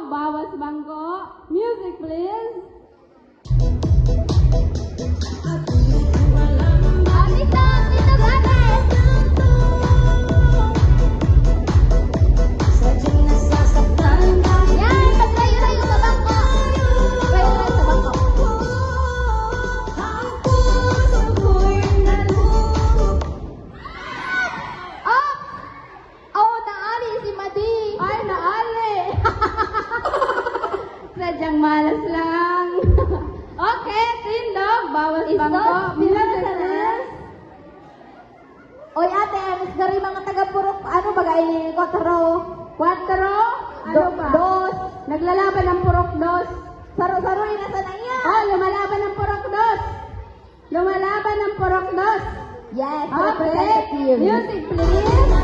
bawas bangko. Music please. Sadyang malas lang. Okay, tindog, bawas bangko. Music please. Oy ate, mas gari mga taga-purok, ano bagay, 4. 4, ano pa? Dos. Naglalaban ng purok dos. Saro-saro, nasa na iya. Oh, lumalaban ng purok dos. Lumalaban ng purok dos. Yes, Okay, representative. music please.